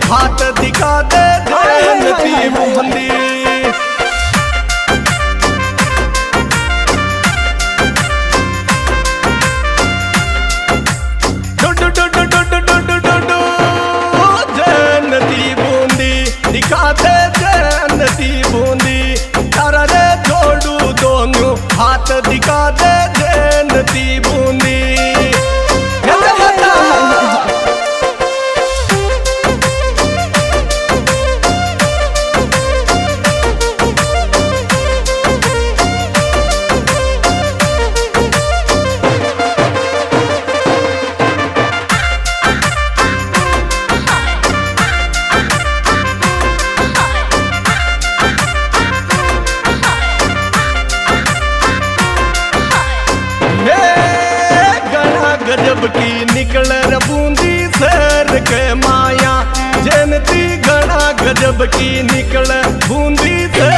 हाथ दिखा दे जयंती बूंदी। जयंती बूंदी दिखा दे जयंती बूंदी। तारा रे जोड़ू दोनों हाथ दिखा दे जयंती बूंदी। गजब की निकल बूंदी सर के माया। जयंती घना गजब की निकल बूंदी सर